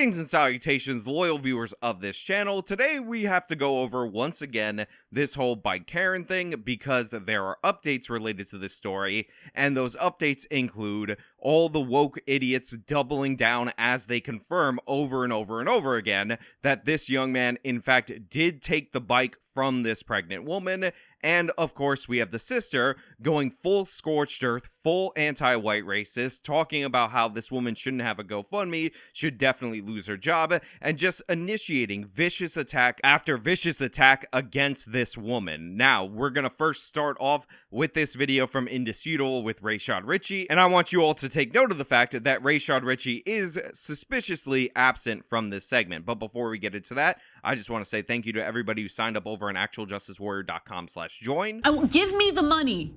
Greetings and salutations, loyal viewers of this channel. Today we have to go over, once again, this whole bike Karen thing because there are updates related to this story, and those updates include all the woke idiots doubling down as they confirm over and over and over again that this young man, in fact, did take the bike from this pregnant woman. And of course, we have the sister going full scorched earth, full anti-white racist, talking about how this woman shouldn't have a GoFundMe, should definitely lose her job, and just initiating vicious attack after vicious attack against this woman. Now, we're gonna first start off with this video from Indisputable with Rayshad Richey, and I want you all to take note of the fact that Rayshad Richey is suspiciously absent from this segment. But before we get into that, I just want to say thank you to everybody who signed up over on actualjusticewarrior.com/join. Give me the money.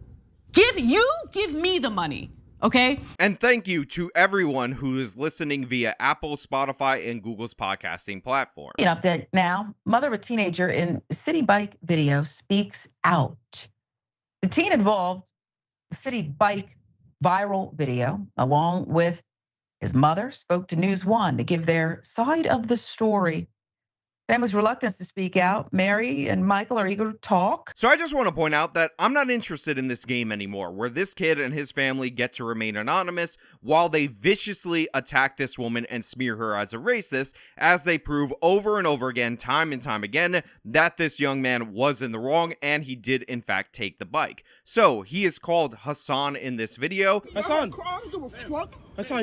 Give me the money. Okay? And thank you to everyone who is listening via Apple, Spotify, and Google's podcasting platform. An update now. Mother of a teenager in city bike video speaks out. The teen involved city bike viral video, along with his mother, spoke to News One to give their side of the story. Family's reluctance to speak out. Mary and Michael are eager to talk. So I just want to point out that I'm not interested in this game anymore, where this kid and his family get to remain anonymous while they viciously attack this woman and smear her as a racist, as they prove over and over again, time and time again, that this young man was in the wrong and he did in fact take the bike. So he is called Hassan in this video. Hassan,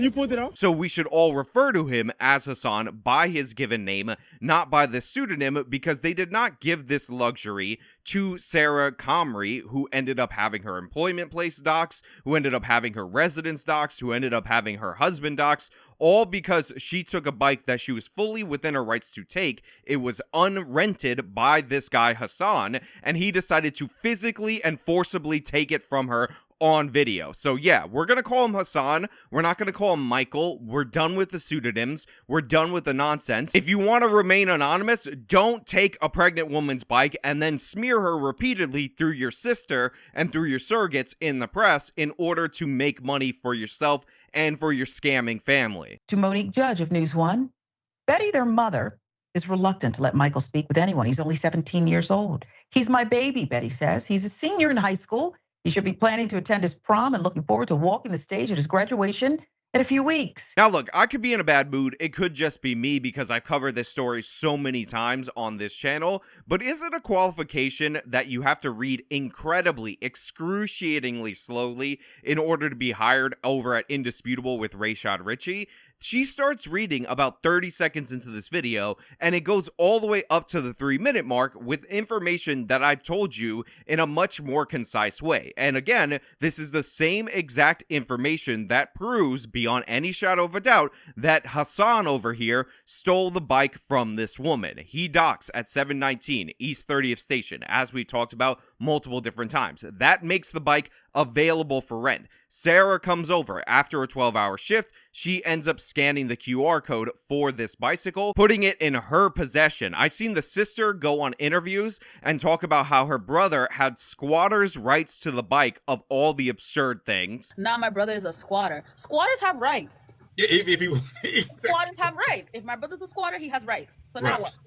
you pulled it out. So we should all refer to him as Hassan by his given name, not by the pseudonym, because they did not give this luxury to Sarah Comrie, who ended up having her employment place doxed, who ended up having her residence doxed, who ended up having her husband doxed, all because she took a bike that she was fully within her rights to take. It was unrented by this guy Hassan, and he decided to physically and forcibly take it from her on video. So yeah, we're gonna call him Hassan. We're not gonna call him Michael. We're done with the pseudonyms. We're done with the nonsense. If you want to remain anonymous, don't take a pregnant woman's bike and then smear her repeatedly through your sister and through your surrogates in the press in order to make money for yourself and for your scamming family. To Monique Judge of News One, Betty, their mother, is reluctant to let Michael speak with anyone. He's only 17 years old. He's my baby, Betty says. He's a senior in high school. He should be planning to attend his prom and looking forward to walking the stage at his graduation in a few weeks. Now look, I could be in a bad mood. It could just be me because I've covered this story so many times on this channel, but is it a qualification that you have to read incredibly, excruciatingly slowly in order to be hired over at Indisputable with Rayshad Richey? She starts reading about 30 seconds into this video, and it goes all the way up to the 3-minute mark with information that I told you in a much more concise way. And again, this is the same exact information that proves beyond any shadow of a doubt that Hassan over here stole the bike from this woman. He docks at 719 East 30th Station, as we talked about multiple different times. That makes the bike available for rent. Sarah comes over after a 12-hour shift. She ends up scanning the QR code for this bicycle, putting it in her possession. I've seen the sister go on interviews and talk about how her brother had squatters' rights to the bike of all the absurd things. Now my brother is a squatter. Squatters have rights. Yeah, if you Squatters have rights. If my brother's a squatter, he has rights. So now what?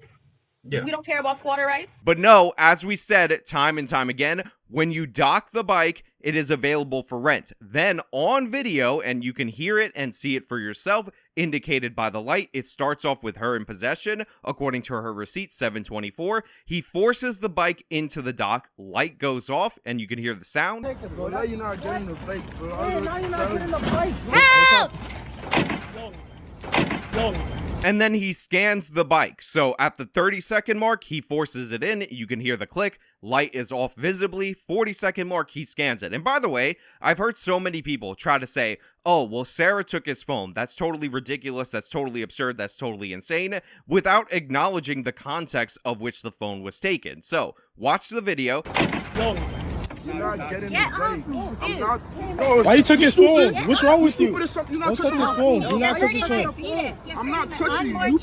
Yeah. We don't care about squatter rights? But no, as we said time and time again, when you dock the bike, it is available for rent. Then on video, and you can hear it and see it for yourself, indicated by the light, it starts off with her in possession, according to her receipt, 724. He forces the bike into the dock, light goes off, and you can hear the sound. Bro, now you're not getting the bike, bro. Yeah, now you're not getting the bike. Help! And then he scans the bike. So at the 30-second mark, he forces it in. You can hear the click. Light is off visibly. 40-second mark, he scans it. And by the way, I've heard so many people try to say, oh, well, Sarah took his phone. That's totally ridiculous. That's totally absurd. That's totally insane, without acknowledging the context of which the phone was taken. So watch the video. You're not getting the bike. I'm not. Why you took his phone? What's wrong with you? You're not Don't touch touching his my phone. You're not touching his phone. I'm not touching you.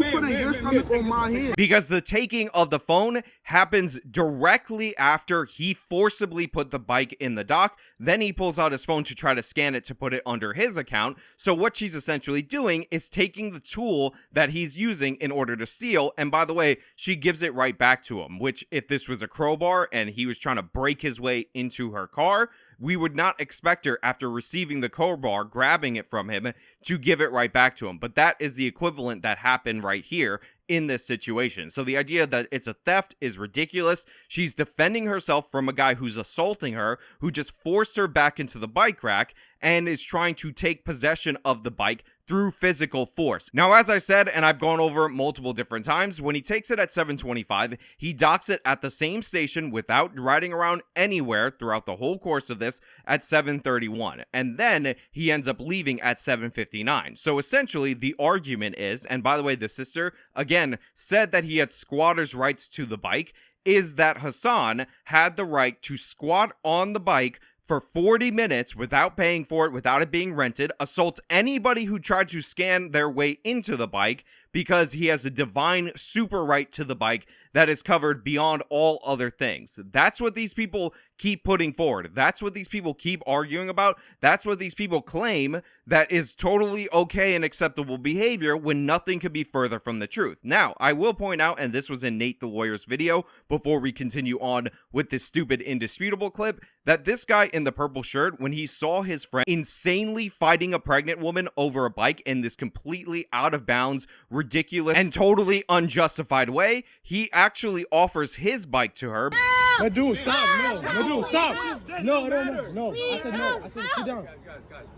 You putting your stomach on my hand. Because the taking of the phone happens directly after he forcibly put the bike in the dock. Then he pulls out his phone to try to scan it to put it under his account. So what she's essentially doing is taking the tool that he's using in order to steal, and by the way, she gives it right back to him, which if this was a crowbar and he was trying to break his way into her car, we would not expect her, after receiving the crowbar, grabbing it from him, to give it right back to him. But that is the equivalent that happened right here in this situation. So the idea that it's a theft is ridiculous. She's defending herself from a guy who's assaulting her, who just forced her back into the bike rack and is trying to take possession of the bike through physical force. Now, as I said, and I've gone over multiple different times, when he takes it at 7:25, he docks it at the same station without riding around anywhere throughout the whole course of this at 7:31. And then he ends up leaving at 7:59. So essentially, the argument is, and by the way, the sister, again, said that he had squatter's rights to the bike, is that Hassan had the right to squat on the bike for 40 minutes without paying for it, without it being rented, assault anybody who tried to scan their way into the bike, because he has a divine super right to the bike that is covered beyond all other things. That's what these people keep putting forward. That's what these people keep arguing about. That's what these people claim that is totally okay and acceptable behavior, when nothing could be further from the truth. Now, I will point out, and this was in Nate the Lawyer's video before we continue on with this stupid indisputable clip, that this guy in the purple shirt, when he saw his friend insanely fighting a pregnant woman over a bike in this completely out of bounds, ridiculous, and totally unjustified way, he actually offers his bike to her. My dude, stop. No, my dude, stop. No. I said no. I said sit down.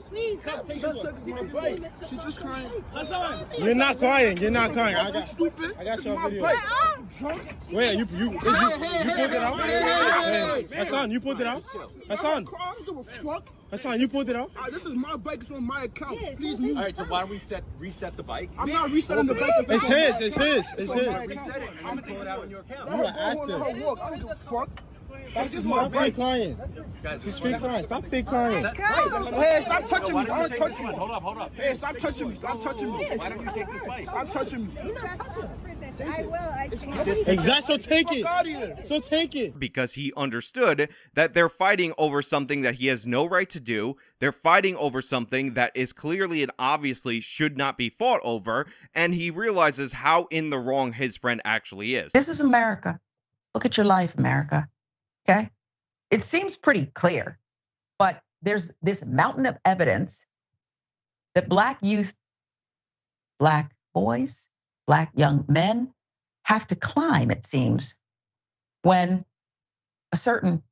Please, she's just crying. You're not crying. You're not crying. I got Stupid. I got you on video. I'm drunk. Wait, you pulled it out? Hey, Hassan, you pulled it out? Hassan, I don't give a fuck. Hassan, you pulled it out? This is my bike. It's on my account. Please move. All right, so why don't we reset the bike? I'm not resetting the bike. It's his. It's his. It's his. Reset it. I'm gonna pull it out on your account. You are active. I don't give a fuck. This is my fake crying. She's fake crying. Stop fake crying. Hey, stop touching me. I don't touch you. Hold up. Hey, stop touching me. Stop touching me. Why don't you take this bike? Stop touching me. I will. Exactly. So take Fuck it. out of here. So take it. Because he understood that they're fighting over something that he has no right to do. They're fighting over something that is clearly and obviously should not be fought over, and he realizes how in the wrong his friend actually is. This is America. Look at your life, America. Okay? It seems pretty clear, but there's this mountain of evidence that Black youth, Black boys, Black young men have to climb, it seems, when a certain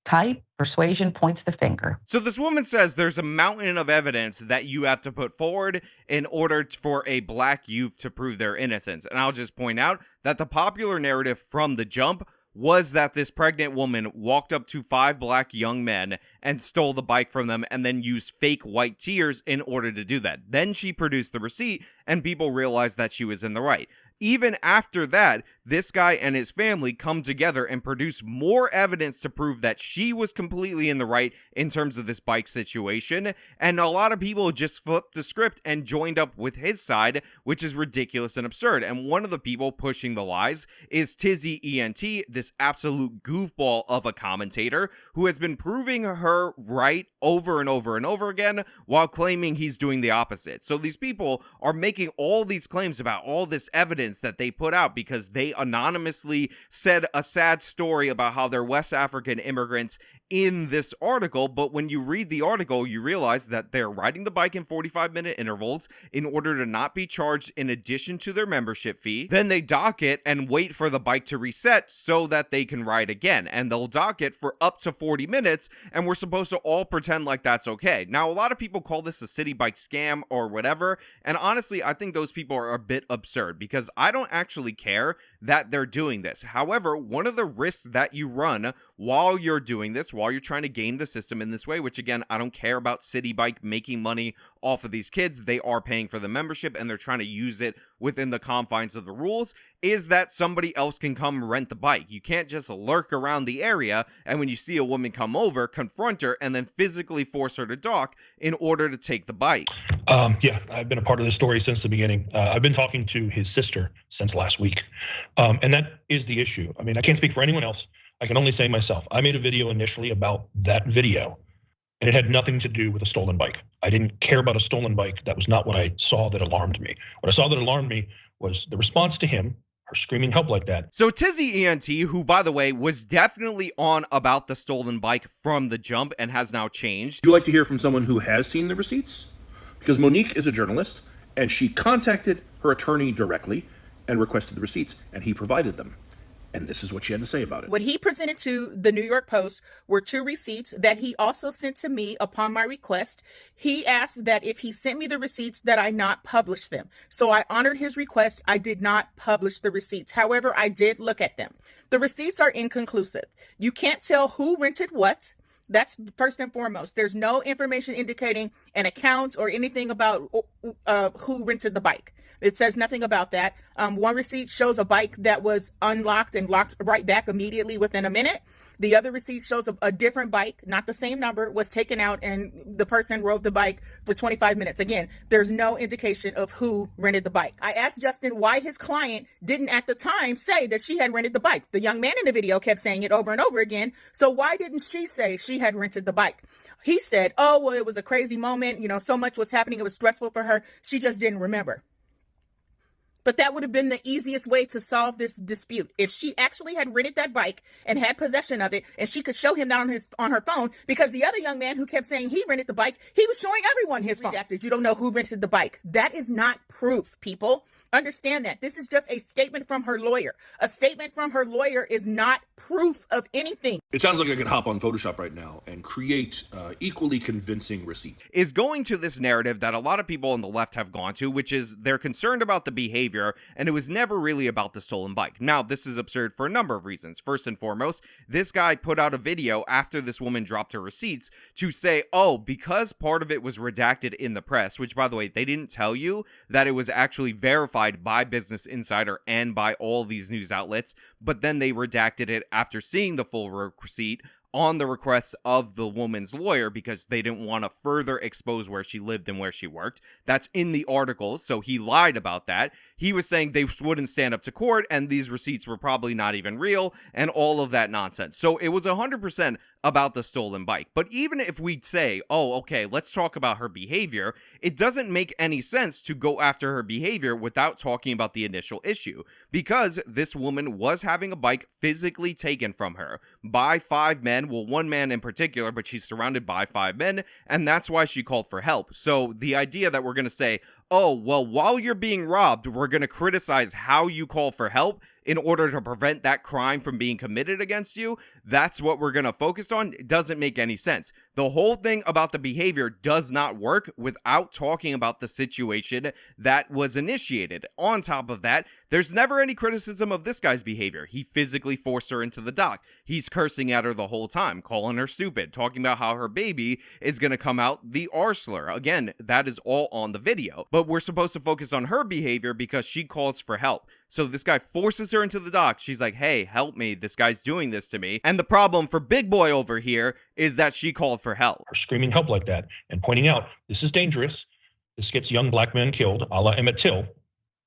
type, persuasion points the finger. So this woman says there's a mountain of evidence that you have to put forward in order for a Black youth to prove their innocence. And I'll just point out that the popular narrative from the jump was that this pregnant woman walked up to 5 Black young men and stole the bike from them, and then used fake white tears in order to do that. Then she produced the receipt, and people realized that she was in the right. Even after that, this guy and his family come together and produce more evidence to prove that she was completely in the right in terms of this bike situation. And a lot of people just flipped the script and joined up with his side, which is ridiculous and absurd. And one of the people pushing the lies is TizzyENT, this absolute goofball of a commentator who has been proving her right over and over and over again while claiming he's doing the opposite. So these people are making all these claims about all this evidence that they put out because they anonymously said a sad story about how they're West African immigrants in this article. But when you read the article, you realize that they're riding the bike in 45-minute intervals in order to not be charged in addition to their membership fee. Then they dock it and wait for the bike to reset so that they can ride again. And they'll dock it for up to 40 minutes, and we're supposed to all pretend like that's okay. Now, a lot of people call this a city bike scam or whatever, and honestly, I think those people are a bit absurd because I don't actually care that they're doing this. However, one of the risks that you run while you're doing this, while while you're trying to game the system in this way, which again, I don't care about City Bike making money off of these kids. They are paying for the membership and they're trying to use it within the confines of the rules, is that somebody else can come rent the bike. You can't just lurk around the area and when you see a woman come over, confront her and then physically force her to dock in order to take the bike. Yeah, I've been a part of this story since the beginning. I've been talking to his sister since last week. And that is the issue. I mean, I can't speak for anyone else. I can only say myself. I made a video initially about that video, and it had nothing to do with a stolen bike. I didn't care about a stolen bike. That was not what I saw that alarmed me. What I saw that alarmed me was the response to him, her screaming help like that. So TizzyENT, who by the way was definitely on about the stolen bike from the jump and has now changed. Would you like to hear from someone who has seen the receipts? Because Monique is a journalist and she contacted her attorney directly and requested the receipts and he provided them. And this is what she had to say about it. What he presented to the New York Post were 2 receipts that he also sent to me upon my request. He asked that if he sent me the receipts that I not publish them. So I honored his request. I did not publish the receipts. However, I did look at them. The receipts are inconclusive. You can't tell who rented what. That's first and foremost. There's no information indicating an account or anything about who rented the bike. It says nothing about that. One receipt shows a bike that was unlocked and locked right back immediately within a minute. The other receipt shows a different bike, not the same number, was taken out and the person rode the bike for 25 minutes. Again, there's no indication of who rented the bike. I asked Justin why his client didn't at the time say that she had rented the bike. The young man in the video kept saying it over and over again. So why didn't she say she had rented the bike? He said, oh, well, it was a crazy moment. You know, so much was happening. It was stressful for her. She just didn't remember. But that would have been the easiest way to solve this dispute. If she actually had rented that bike and had possession of it, and she could show him that on her phone, because the other young man who kept saying he rented the bike, he was showing everyone his phone. You don't know who rented the bike. That is not proof, people. Understand that. This is just a statement from her lawyer. A statement from her lawyer is not proof of anything. It sounds like I could hop on Photoshop right now and create equally convincing receipts. Is going to this narrative that a lot of people on the left have gone to, which is they're concerned about the behavior, and it was never really about the stolen bike. Now, this is absurd for a number of reasons. First and foremost, this guy put out a video after this woman dropped her receipts to say, oh, because part of it was redacted in the press, which, by the way, they didn't tell you that it was actually verified by Business Insider and by all these news outlets, but then they redacted it after seeing the full receipt on the request of the woman's lawyer because they didn't want to further expose where she lived and where she worked. That's in the article, so he lied about that. He was saying they wouldn't stand up to court and these receipts were probably not even real and all of that nonsense. So it was 100% about the stolen bike. But even if we say, oh, okay, let's talk about her behavior, it doesn't make any sense to go after her behavior without talking about the initial issue, because this woman was having a bike physically taken from her by 5 men, well, 1 man in particular, but she's surrounded by 5 men, and that's why she called for help. So the idea that we're going to say, oh, well, while you're being robbed, we're going to criticize how you call for help in order to prevent that crime from being committed against you, that's what we're going to focus on. It doesn't make any sense. The whole thing about the behavior does not work without talking about the situation that was initiated. On top of that, there's never any criticism of this guy's behavior. He physically forced her into the dock. He's cursing at her the whole time, calling her stupid, talking about how her baby is going to come out the R slur. Again, that is all on the video. But we're supposed to focus on her behavior because she calls for help. So this guy forces her into the dock. She's like, hey, help me. This guy's doing this to me. And the problem for Big Boy over here is that she called for help. Her screaming help like that and pointing out, this is dangerous. This gets young black men killed, a la Emmett Till.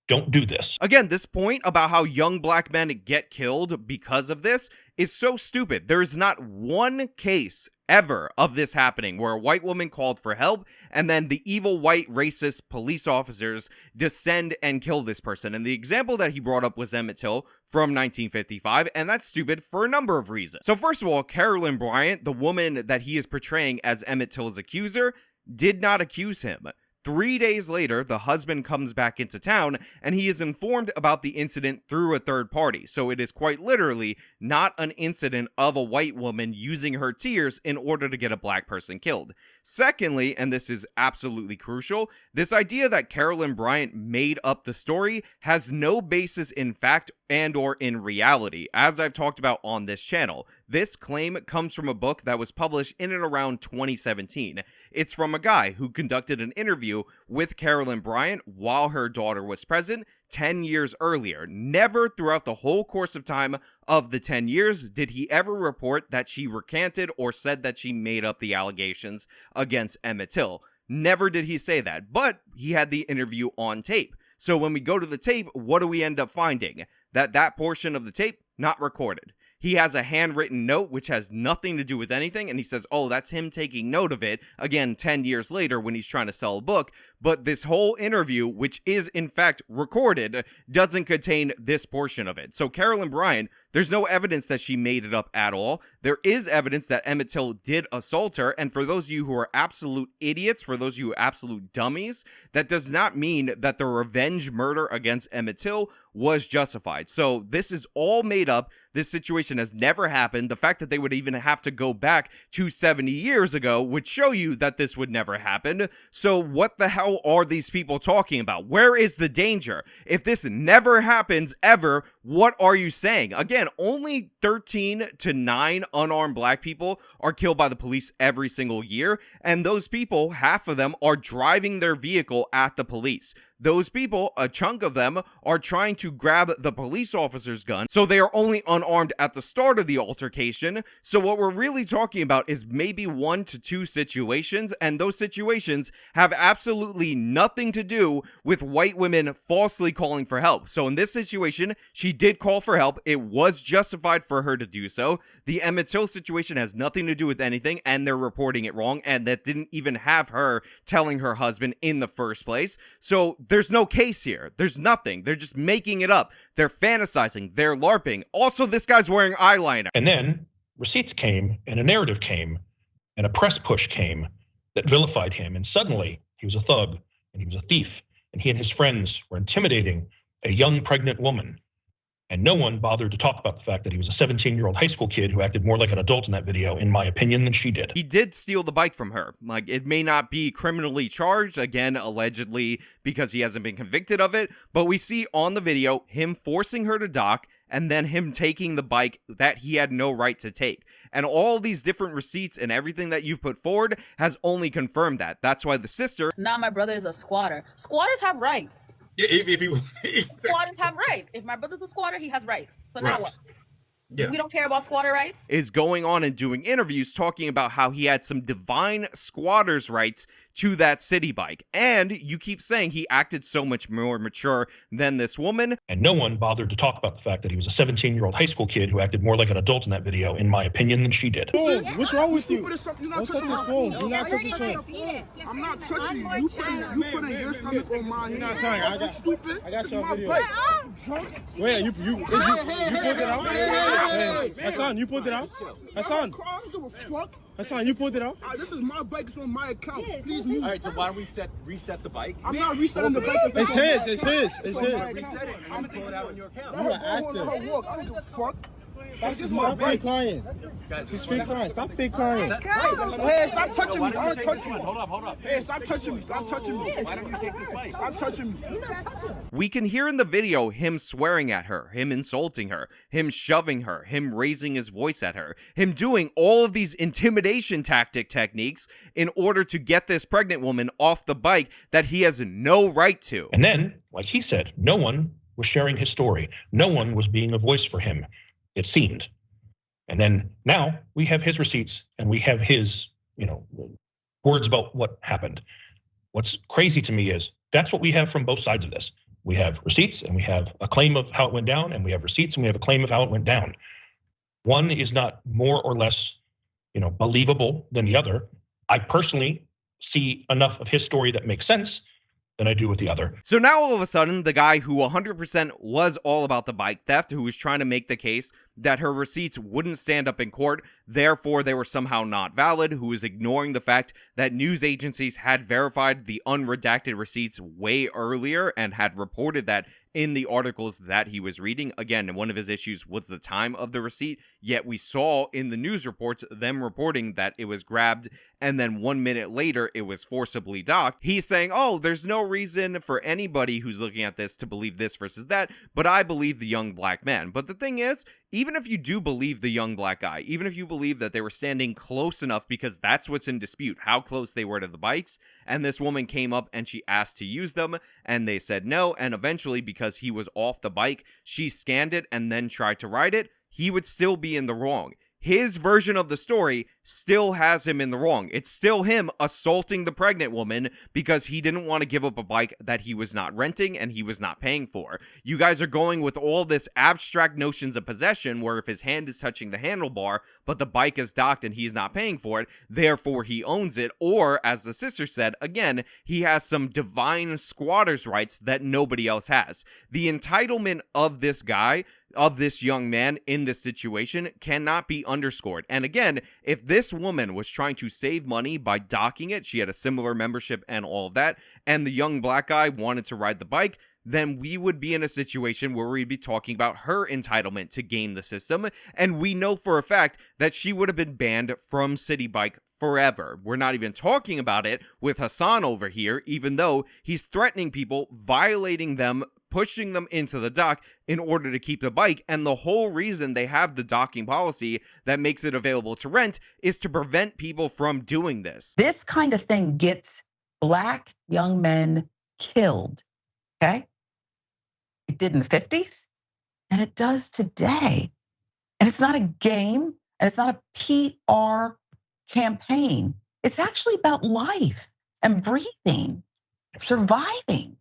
Don't do this. Again, this point about how young black men get killed because of this is so stupid. There is not one case ever of this happening where a white woman called for help and then the evil white racist police officers descend and kill this person. And the example that he brought up was Emmett Till from 1955, and that's stupid for a number of reasons. So first of all, Carolyn Bryant, the woman that he is portraying as Emmett Till's accuser, did not accuse him. 3 days later, the husband comes back into town and he is informed about the incident through a third party. So it is quite literally not an incident of a white woman using her tears in order to get a black person killed. Secondly, and this is absolutely crucial, this idea that Carolyn Bryant made up the story has no basis in fact and or in reality, as I've talked about on this channel. This claim comes from a book that was published in and around 2017. It's from a guy who conducted an interview with Carolyn Bryant while her daughter was present 10 years earlier. Never throughout the whole course of time of the 10 years did he ever report that she recanted or said that she made up the allegations against Emmett Till. Never did he say that, but he had the interview on tape. So when we go to the tape, what do we end up finding? That portion of the tape, not recorded. He has a handwritten note which has nothing to do with anything, and he says, oh, that's him taking note of it, again, 10 years later when he's trying to sell a book. But this whole interview, which is in fact recorded, doesn't contain this portion of it. So Carolyn Bryant, there's no evidence that she made it up at all. There is evidence that Emmett Till did assault her, and for those of you who are absolute idiots, for those of you who are absolute dummies, that does not mean that the revenge murder against Emmett Till was justified. So this is all made up. This situation has never happened. The fact that they would even have to go back to 70 years ago would show you that this would never happen. So what the hell are these people talking about? Where is the danger? If this never happens ever, what are you saying? Again, only 13 to 9 unarmed black people are killed by the police every single year. And those people, half of them are driving their vehicle at the police. Those people, a chunk of them, are trying to grab the police officer's gun, so they are only unarmed at the start of the altercation. So what we're really talking about is maybe 1 to 2 situations, and those situations have absolutely nothing to do with white women falsely calling for help. So in this situation, she did call for help. It was justified for her to do so. The Emmett Till situation has nothing to do with anything, and they're reporting it wrong, and that didn't even have her telling her husband in the first place. So there's no case here. There's nothing. They're just making it up. They're fantasizing. They're LARPing. Also, this guy's wearing eyeliner. And then receipts came, and a narrative came, and a press push came that vilified him. And suddenly he was a thug, and he was a thief, and he and his friends were intimidating a young pregnant woman. And no one bothered to talk about the fact that he was a 17-year-old high school kid who acted more like an adult in that video, in my opinion, than she did. He did steal the bike from her. Like, it may not be criminally charged, again, allegedly, because he hasn't been convicted of it, but we see on the video him forcing her to dock and then him taking the bike that he had no right to take. And all these different receipts and everything that you've put forward has only confirmed that. That's why the sister... Now my brother is a squatter. Squatters have rights. If he Squatters have rights. If my brother's a squatter, he has rights. So now Right. what? Yeah. We don't care about squatter rights? is going on and doing interviews talking about how he had some divine squatter's rights to that city bike. And you keep saying he acted so much more mature than this woman. And no one bothered to talk about the fact that he was a 17-year-old high school kid who acted more like an adult in that video, in my opinion, than she did. Phone. What's wrong with you? You're not Don't touch touching your my phone. phone. You're not touching your phone. I'm not touching you. You putting your stomach on mine. You're not crying. I got stupid. I got It's you on my video. bike. I'm drunk. Wait, you pulled it out? Hey, Hassan, you pulled it out? Hassan, I don't give a fuck. Hassan, you pulled it out? This is my bike. It's on my account. Please move. All right, so why don't we reset the bike? I'm not resetting the bike. It's his. It's his. It's his. Reset it. I'm gonna pull it out on your account. You are active. I don't give a fuck. This is my fake client. This is fake client. Stop fake crying. Hey, stop touching me. I want to touch you. Hold up. Hey, stop touching me. Stop touching me. Why don't you take this bike? Stop touching me. We can hear in the video him swearing at her, him insulting her, him shoving her, him raising his voice at her, him doing all of these intimidation techniques in order to get this pregnant woman off the bike that he has no right to. And then, like he said, no one was sharing his story. No one was being a voice for him, it seemed. And then now we have his receipts and we have his, words about what happened. What's crazy to me is that's what we have from both sides of this. We have receipts and we have a claim of how it went down, and we have receipts and we have a claim of how it went down. One is not more or less, believable than the other. I personally see enough of his story that makes sense than I do with the other. So now all of a sudden, the guy who 100% was all about the bike theft, who was trying to make the case that her receipts wouldn't stand up in court, therefore they were somehow not valid, who is ignoring the fact that news agencies had verified the unredacted receipts way earlier and had reported that in the articles that he was reading. Again, one of his issues was the time of the receipt, yet we saw in the news reports them reporting that it was grabbed and then 1 minute later it was forcibly docked. He's saying, oh, there's no reason for anybody who's looking at this to believe this versus that, but I believe the young black man. But the thing is, even if you do believe the young black guy, even if you believe that they were standing close enough, because that's what's in dispute, how close they were to the bikes, and this woman came up and she asked to use them, and they said no, and eventually, because he was off the bike, she scanned it and then tried to ride it, he would still be in the wrong. His version of the story still has him in the wrong. It's still him assaulting the pregnant woman because he didn't want to give up a bike that he was not renting and he was not paying for. You guys are going with all this abstract notions of possession where if his hand is touching the handlebar, but the bike is docked and he's not paying for it, therefore he owns it. Or, as the sister said, again, he has some divine squatter's rights that nobody else has. The entitlement of this guy, of this young man in this situation, cannot be underscored. And again, if this woman was trying to save money by docking it, she had a similar membership and all of that, and the young black guy wanted to ride the bike, then we would be in a situation where we'd be talking about her entitlement to game the system, and we know for a fact that she would have been banned from City Bike forever. We're not even talking about it with Hassan over here, even though he's threatening people, violating them, pushing them into the dock in order to keep the bike, and the whole reason they have the docking policy that makes it available to rent is to prevent people from doing this. This kind of thing gets black young men killed, okay? It did in the 50s, and it does today. And it's not a game, and it's not a PR campaign. It's actually about life and breathing, surviving.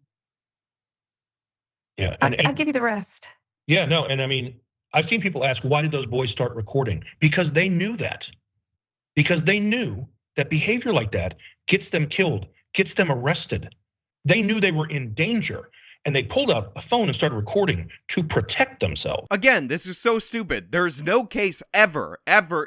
Yeah, I'll give you the rest. Yeah, no, and I mean, I've seen people ask, why did those boys start recording? Because they knew that. Because they knew that behavior like that gets them killed, gets them arrested. They knew they were in danger, and they pulled out a phone and started recording to protect themselves. Again, this is so stupid. There's no case ever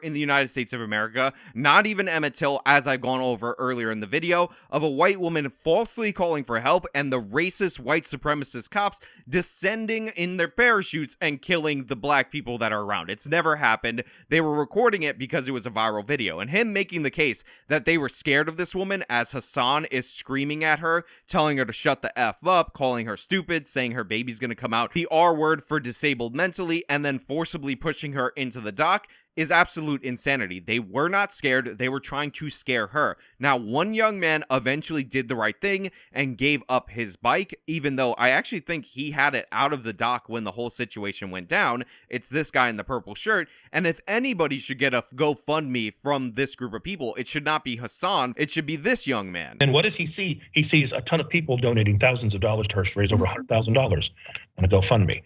in the United States of America, not even Emmett Till, as I've gone over earlier in the video, of a white woman falsely calling for help and the racist white supremacist cops descending in their parachutes and killing the black people that are around. It's never happened. They were recording it because it was a viral video, and him making the case that they were scared of this woman as Hassan is screaming at her, telling her to shut the F up, calling her stupid, saying her baby's gonna come out, the R word for disabled mentally, and then forcibly pushing her into the dock is absolute insanity. They were not scared. They were trying to scare her. Now, one young man eventually did the right thing and gave up his bike, even though I actually think he had it out of the dock when the whole situation went down. It's this guy in the purple shirt. And if anybody should get a GoFundMe from this group of people, it should not be Hassan. It should be this young man. And what does he see? He sees a ton of people donating thousands of dollars to her to raise over $100,000 on a GoFundMe.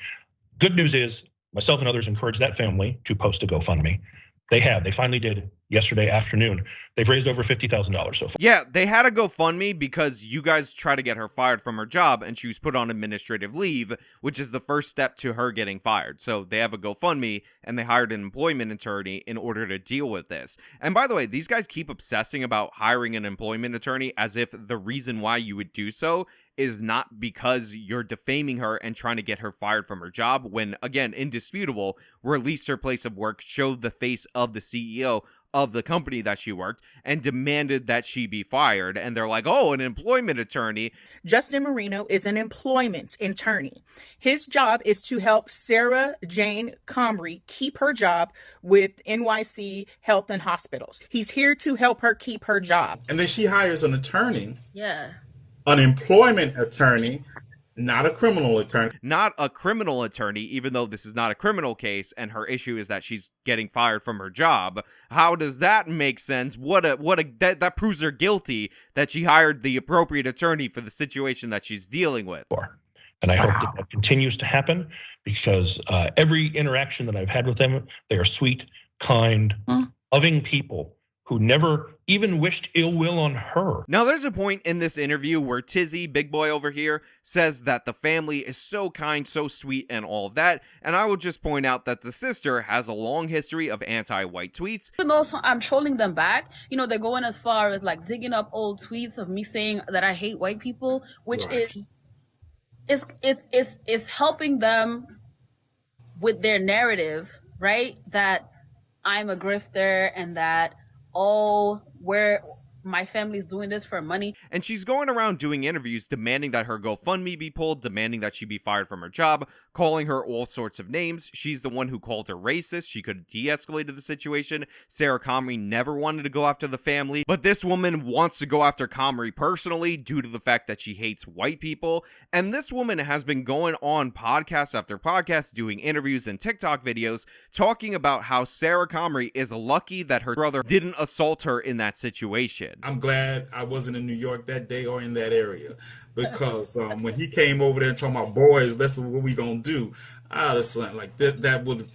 Good news is, myself and others encourage that family to post a GoFundMe. They finally did yesterday afternoon. They've raised over $50,000 so far. Yeah, they had a GoFundMe because you guys tried to get her fired from her job and she was put on administrative leave, which is the first step to her getting fired. So they have a GoFundMe and they hired an employment attorney in order to deal with this. And by the way, these guys keep obsessing about hiring an employment attorney as if the reason why you would do so is not because you're defaming her and trying to get her fired from her job, when, again, indisputable, released her place of work, showed the face of the CEO of the company that she worked, and demanded that she be fired. And they're like, oh, an employment attorney. Justin Marino is an employment attorney. His job is to help Sarah Jane Comrie keep her job with NYC Health and Hospitals. He's here to help her keep her job. And then she hires an attorney. Yeah. An employment attorney, not a criminal attorney. Not a criminal attorney, even though this is not a criminal case, and her issue is that she's getting fired from her job. How does that make sense? That proves her guilty that she hired the appropriate attorney for the situation that she's dealing with. And I hope that continues to happen, because every interaction that I've had with them, they are sweet, kind, loving people who never even wished ill will on her. Now, there's a point in this interview where Tizzy, big boy over here, says that the family is so kind, so sweet, and all of that. And I will just point out that the sister has a long history of anti-white tweets. Even though I'm trolling them back, you know, they're going as far as like digging up old tweets of me saying that I hate white people, which is it's helping them with their narrative, right? That I'm a grifter and that, oh, my family's doing this for money. And she's going around doing interviews demanding that her GoFundMe be pulled, demanding that she be fired from her job, calling her all sorts of names. She's the one who called her racist. She could have de-escalated the situation. Sarah Comrie never wanted to go after the family, but this woman wants to go after Comrie personally due to the fact that she hates white people. And this woman has been going on podcast after podcast, doing interviews and TikTok videos, talking about how Sarah Comrie is lucky that her brother didn't assault her in that situation. I'm glad I wasn't in New York that day or in that area, because when he came over there and talking about, boys, that's what we gonna do, I was like, that would.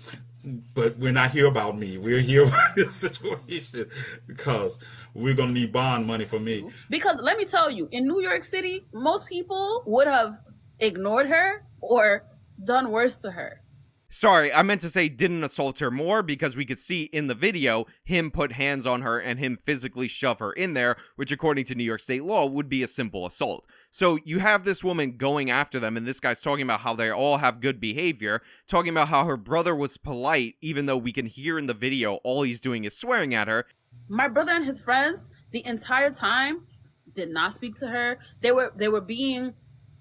But we're not here about me. We're here about this situation because we're gonna need bond money for me. Because let me tell you, in New York City, most people would have ignored her or done worse to her. Sorry, I meant to say didn't assault her more, because we could see in the video him put hands on her and him physically shove her in there, which according to New York state law would be a simple assault. So you have this woman going after them, and this guy's talking about how they all have good behavior, talking about how her brother was polite, even though we can hear in the video all he's doing is swearing at her. My brother and his friends the entire time did not speak to her. They were being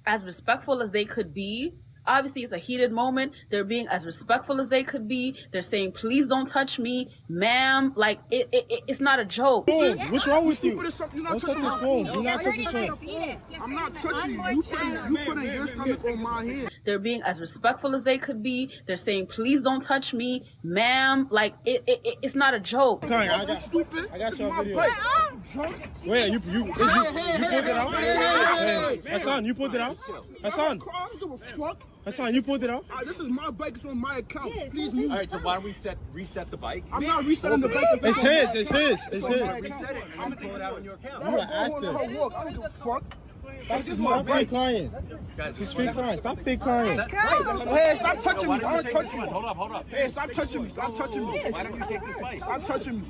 as respectful as they could be. Obviously, it's a heated moment. They're being as respectful as they could be. They're saying, please don't touch me, ma'am. Like, it's not a joke. Hey, what's wrong with you? Don't touch his phone. Do not touch his phone. I'm not touching you. You putting your stomach on my head. They're being as respectful as they could be. They're saying, please don't touch me, ma'am. Like, it's not a joke. I got your video. Wait, you pulled it out? Hey, Hassan, you pulled it out? Hassan. Hassan, you pulled it out? This is my bike. It's on my account. Please move. All right, so why don't we reset the bike? I'm not resetting the bike. It's his. Reset it. I'm gonna pull it out on your account. You are active. I don't give a fuck. Stop fake crying. She's fake crying. Stop fake crying. Hey, stop touching me. I don't touch you. Hold up. Hey, stop touching me. Stop touching me. Why don't you take this bike? Stop touching me.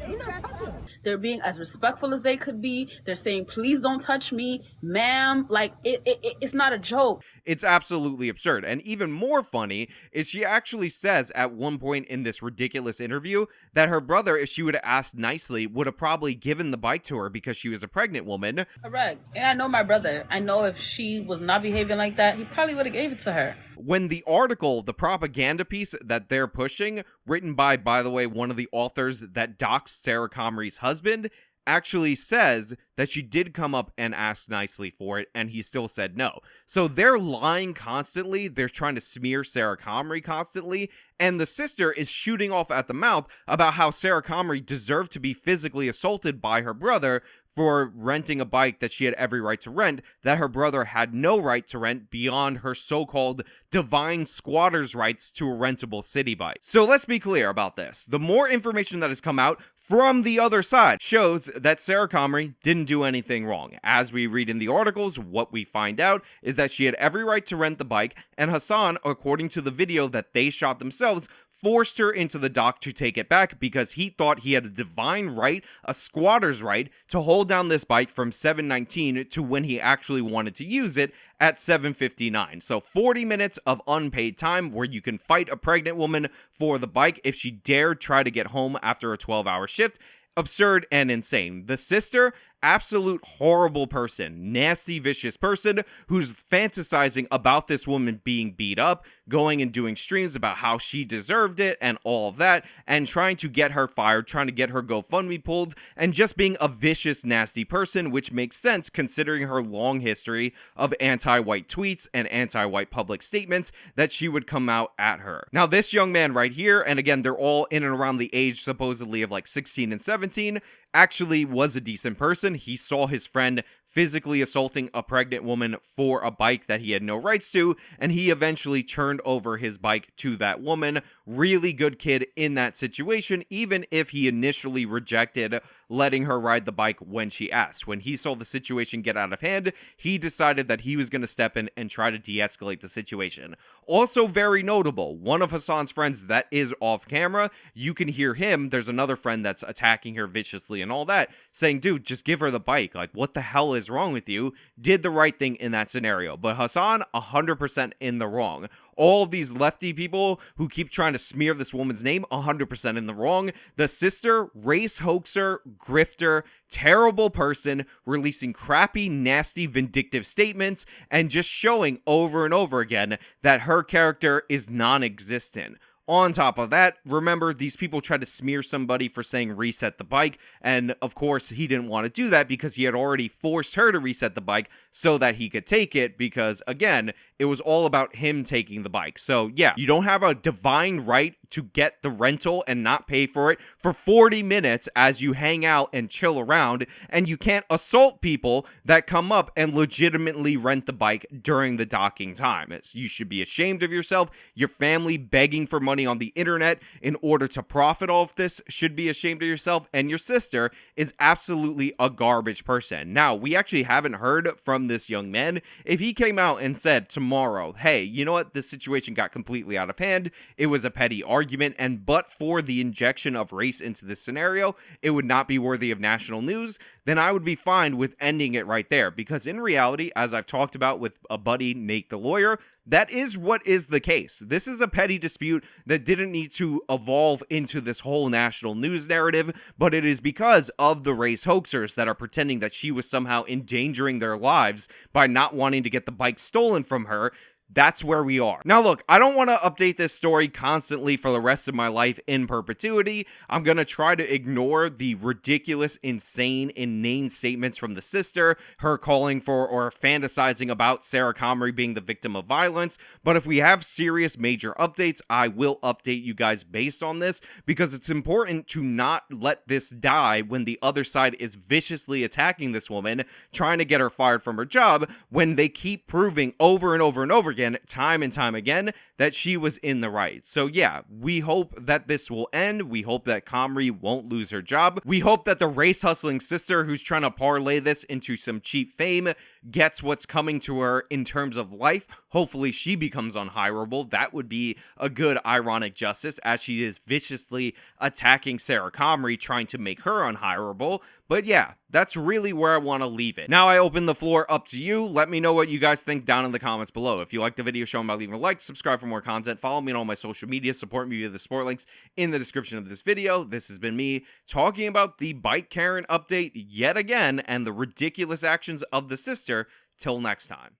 They're being as respectful as they could be. They're saying, please don't touch me, ma'am. Like, it's not a joke. It's absolutely absurd. And even more funny is she actually says at one point in this ridiculous interview that her brother, if she would have asked nicely, would have probably given the bike to her because she was a pregnant woman. Correct. And I know my brother. I know if she was not behaving like that, he probably would have gave it to her. When the article, the propaganda piece that they're pushing, written by the way, one of the authors that doxed Sarah Comrie's husband, actually says that she did come up and ask nicely for it, and he still said no. So they're lying constantly. They're trying to smear Sarah Comrie constantly, and the sister is shooting off at the mouth about how Sarah Comrie deserved to be physically assaulted by her brother for renting a bike that she had every right to rent, that her brother had no right to rent beyond her so-called divine squatter's rights to a rentable city bike. So let's be clear about this. The more information that has come out from the other side shows that Sarah Comrie didn't do anything wrong. As we read in the articles, what we find out is that she had every right to rent the bike, and Hassan, according to the video that they shot themselves, forced her into the dock to take it back because he thought he had a divine right, a squatter's right, to hold down this bike from 7:19 to when he actually wanted to use it at 7:59. So 40 minutes of unpaid time where you can fight a pregnant woman for the bike if she dared try to get home after a 12-hour shift. Absurd and insane. The sister, absolute horrible person, nasty, vicious person who's fantasizing about this woman being beat up, going and doing streams about how she deserved it and all of that, and trying to get her fired, trying to get her GoFundMe pulled, and just being a vicious, nasty person, which makes sense considering her long history of anti-white tweets and anti-white public statements that she would come out at her. Now, this young man right here, and again, they're all in and around the age supposedly of like 16 and 17, actually was a decent person. He saw his friend physically assaulting a pregnant woman for a bike that he had no rights to, and he eventually turned over his bike to that woman. Really good kid in that situation, even if he initially rejected letting her ride the bike when she asked. When he saw the situation get out of hand, he decided that he was going to step in and try to de-escalate the situation. Also very notable, one of Hassan's friends that is off camera, you can hear him, there's another friend that's attacking her viciously and all that, saying, dude, just give her the bike. Like, what the hell is is wrong with you, did the right thing in that scenario. But Hassan, 100% in the wrong. All of these lefty people who keep trying to smear this woman's name, 100% in the wrong. The sister, race hoaxer, grifter, terrible person, releasing crappy, nasty, vindictive statements, and just showing over and over again that her character is non-existent. On top of that, remember, these people tried to smear somebody for saying reset the bike, and of course he didn't want to do that because he had already forced her to reset the bike so that he could take it, because again, it was all about him taking the bike. So yeah, you don't have a divine right to get the rental and not pay for it for 40 minutes as you hang out and chill around, and you can't assault people that come up and legitimately rent the bike during the docking time. You should be ashamed of yourself. Your family begging for money on the internet in order to profit off this should be ashamed of yourself, and your sister is absolutely a garbage person. Now, we actually haven't heard from this young man. If he came out and said tomorrow, hey, you know what, this situation got completely out of hand, it was a petty argument, and but for the injection of race into this scenario, it would not be worthy of national news, then I would be fine with ending it right there. Because in reality, as I've talked about with a buddy, Nate the lawyer, that is what is the case. This is a petty dispute that didn't need to evolve into this whole national news narrative, but it is because of the race hoaxers that are pretending that she was somehow endangering their lives by not wanting to get the bike stolen from her. That's where we are. Now look, I don't want to update this story constantly for the rest of my life in perpetuity. I'm going to try to ignore the ridiculous, insane, inane statements from the sister, her calling for or fantasizing about Sarah Comrie being the victim of violence. But if we have serious major updates, I will update you guys based on this, because it's important to not let this die when the other side is viciously attacking this woman, trying to get her fired from her job, when they keep proving over and over and over again, time and time again, that she was in the right. So yeah, we hope that this will end. We hope that Comrie won't lose her job. We hope that the race hustling sister who's trying to parlay this into some cheap fame gets what's coming to her in terms of life. Hopefully she becomes unhirable. That would be a good ironic justice, as she is viciously attacking Sarah Comrie, trying to make her unhirable. But yeah, that's really where I want to leave it. Now I open the floor up to you. Let me know what you guys think down in the comments below. If you liked the video, show them by leaving a like, subscribe for more content, follow me on all my social media, support me via the support links in the description of this video. This has been me talking about the Bike Karen update yet again and the ridiculous actions of the sister. Till next time.